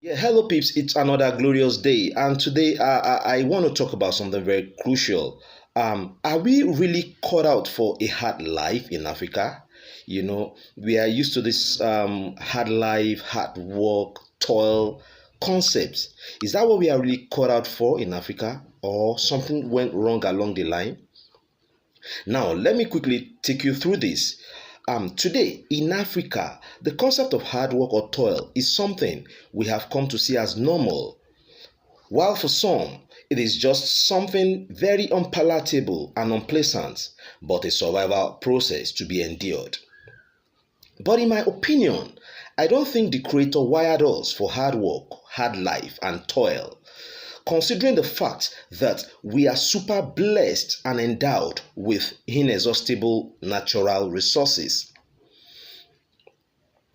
Yeah, hello peeps. It's another glorious day, and today I want to talk about something very crucial. Are we really cut out for a hard life in Africa? We are used to this hard life, hard work, toil concepts. Is that what we are really cut out for in Africa, or something went wrong along the line? Now, let me quickly take you through this. Today, in Africa, the concept of hard work or toil is something we have come to see as normal, while for some, it is just something very unpalatable and unpleasant, but a survival process to be endured. But in my opinion, I don't think the Creator wired us for hard work, hard life, and toil, considering the fact that we are super blessed and endowed with inexhaustible natural resources.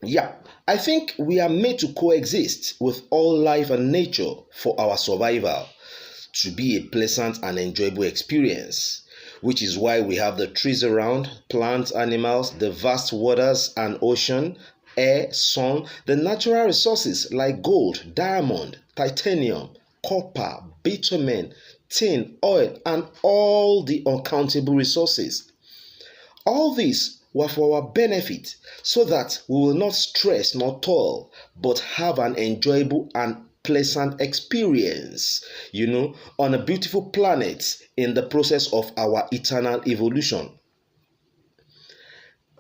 Yeah, I think we are made to coexist with all life and nature for our survival to be a pleasant and enjoyable experience, which is why we have the trees around, plants, animals, the vast waters and ocean, air, sun, the natural resources like gold, diamond, titanium, copper, bitumen, tin, oil, and all the uncountable resources. All these were for our benefit so that we will not stress nor toil, but have an enjoyable and pleasant experience, on a beautiful planet in the process of our eternal evolution.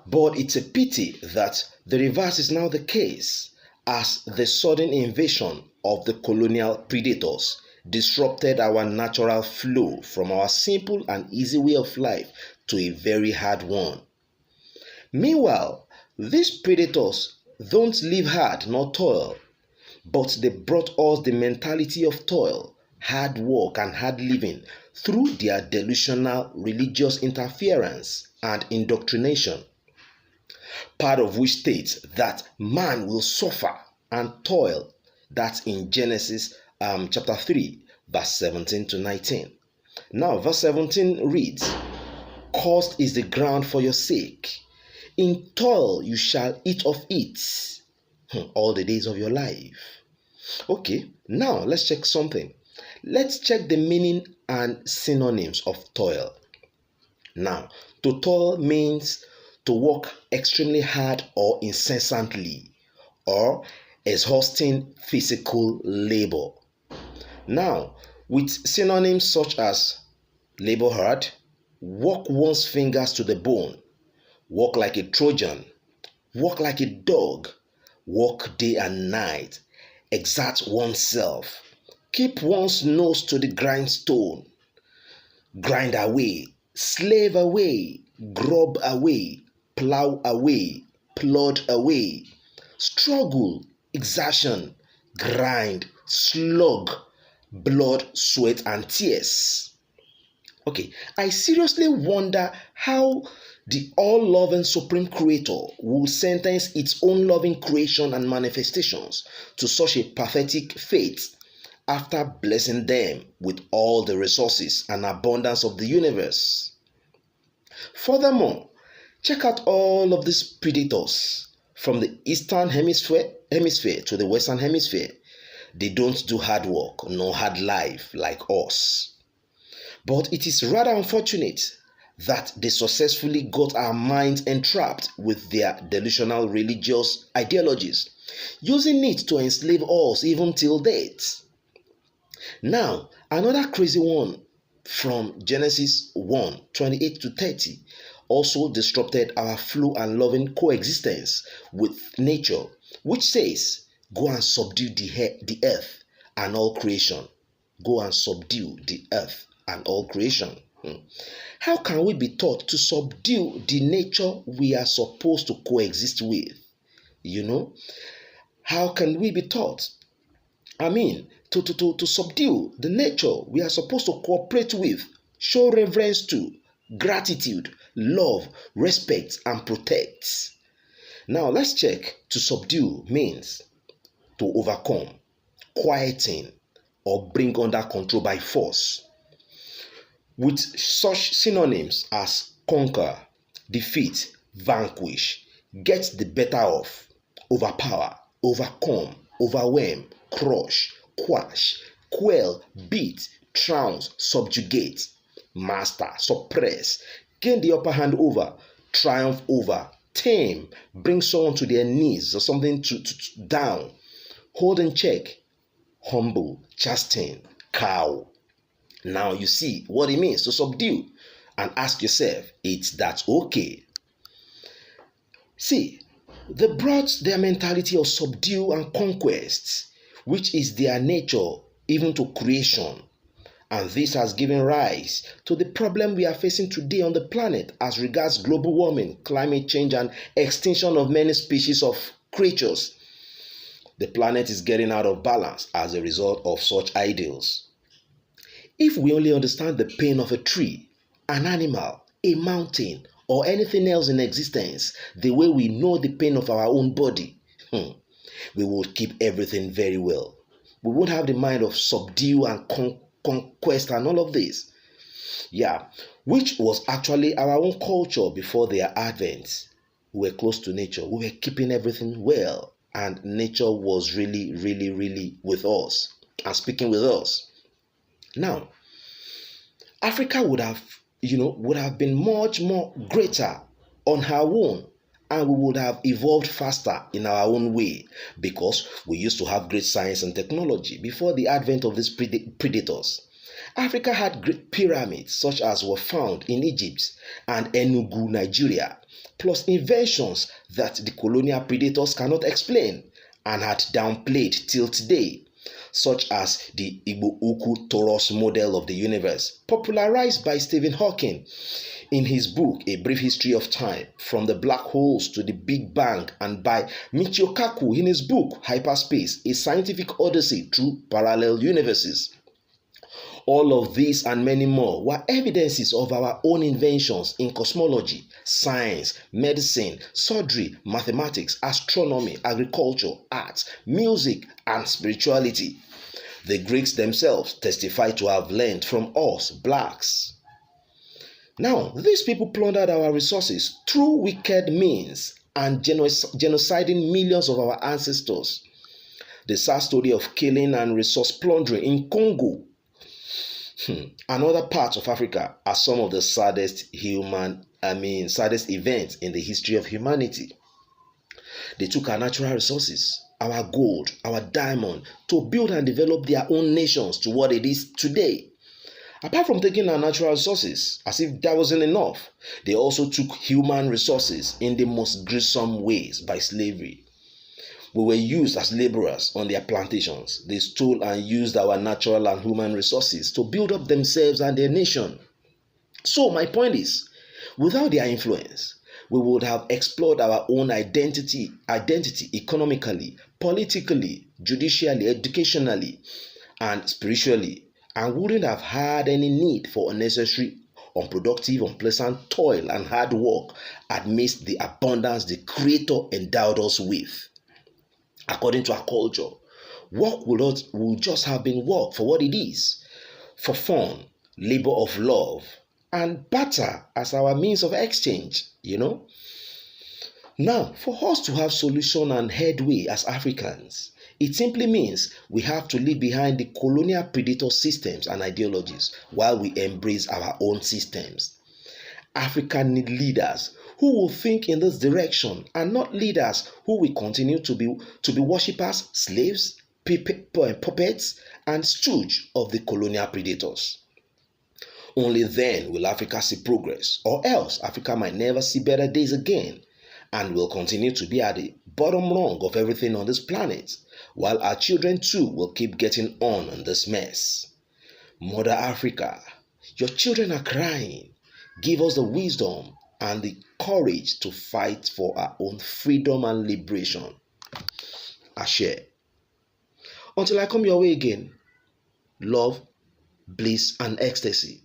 But it's a pity that the reverse is now the case, as the sudden invasion of the colonial predators disrupted our natural flow from our simple and easy way of life to a very hard one. Meanwhile, these predators don't live hard nor toil, but they brought us the mentality of toil, hard work, and hard living through their delusional religious interference and indoctrination, part of which states that man will suffer and toil. That's in Genesis chapter 3, verse 17 to 19. Now, verse 17 reads, "Cursed is the ground for your sake. In toil you shall eat of it all the days of your life." Okay, now let's check something. Let's check the meaning and synonyms of toil. Now, to toil means to work extremely hard or incessantly, or exhausting physical labor. Now, with synonyms such as labor hard, work one's fingers to the bone, work like a Trojan, work like a dog, work day and night, exert oneself, keep one's nose to the grindstone, grind away, slave away, grub away, plow away, plod away, struggle, exertion, grind, slug, blood, sweat, and tears. Okay, I seriously wonder how the all-loving Supreme Creator will sentence its own loving creation and manifestations to such a pathetic fate after blessing them with all the resources and abundance of the universe. Furthermore, check out all of these predators from the eastern hemisphere to the western hemisphere. They don't do hard work nor hard life like us. But it is rather unfortunate that they successfully got our minds entrapped with their delusional religious ideologies, using it to enslave us even till death. Now, another crazy one from Genesis 1:28 to 30 also disrupted our flow and loving coexistence with nature, which says, "Go and subdue the earth and all creation." Go and subdue the earth and all creation. How can we be taught to subdue the nature we are supposed to coexist with? How can we be taught? To subdue the nature we are supposed to cooperate with, show reverence to, gratitude, love, respect, and protect. Now, let's check. To subdue means to overcome, quieting, or bring under control by force, with such synonyms as conquer, defeat, vanquish, get the better of, overpower, overcome, overwhelm, crush, quash, quell, beat, trounce, subjugate, master, suppress, gain the upper hand over, triumph over, tame, bring someone to their knees or something to down, hold in check, humble, chasten, cow. Now you see what it means to subdue and ask yourself, it's that okay? See, they brought their mentality of subdue and conquest, which is their nature, even to creation. And this has given rise to the problem we are facing today on the planet as regards global warming, climate change, and extinction of many species of creatures. The planet is getting out of balance as a result of such ideals. If we only understand the pain of a tree, an animal, a mountain, or anything else in existence the way we know the pain of our own body, we would keep everything very well. We won't have the mind of subdue and conquest and all of this. Yeah, which was actually our own culture before their advent. We were close to nature. We were keeping everything well. And nature was really, really, really with us and speaking with us. Now, Africa would have been much more greater on her own, and we would have evolved faster in our own way because we used to have great science and technology before the advent of these predators. Africa had great pyramids such as were found in Egypt and Enugu, Nigeria, plus inventions that the colonial predators cannot explain and had downplayed till today, such as the Igbo Ukwu torus model of the universe, popularized by Stephen Hawking in his book A Brief History of Time, From the Black Holes to the Big Bang, and by Michio Kaku in his book Hyperspace, A Scientific Odyssey Through Parallel Universes. All of these and many more were evidences of our own inventions in cosmology, science, medicine, surgery, mathematics, astronomy, agriculture, arts, music, and spirituality. The Greeks themselves testify to have learned from us, blacks. Now, these people plundered our resources through wicked means and genociding millions of our ancestors. The sad story of killing and resource plundering in Congo and other parts of Africa are some of the saddest events in the history of humanity. They took our natural resources, our gold, our diamond, to build and develop their own nations to what it is today. Apart from taking our natural resources, as if that wasn't enough, they also took human resources in the most gruesome ways by slavery. We were used as laborers on their plantations. They stole and used our natural and human resources to build up themselves and their nation. So my point is, without their influence, we would have explored our own identity economically, politically, judicially, educationally, and spiritually, and wouldn't have had any need for unnecessary, unproductive, unpleasant toil and hard work amidst the abundance the Creator endowed us with. According to our culture, work will just have been work for what it is, for fun, labor of love, and barter as our means of exchange, Now, for us to have solution and headway as Africans, it simply means we have to leave behind the colonial predator systems and ideologies while we embrace our own systems. Africa needs leaders who will think in this direction and not leaders who will continue to be worshippers, slaves, puppets, and stooge of the colonial predators. Only then will Africa see progress, or else Africa might never see better days again and will continue to be at the bottom rung of everything on this planet, while our children too will keep getting on this mess. Mother Africa, your children are crying. Give us the wisdom and the courage to fight for our own freedom and liberation. Ashe. Until I come your way again, love, bliss, and ecstasy.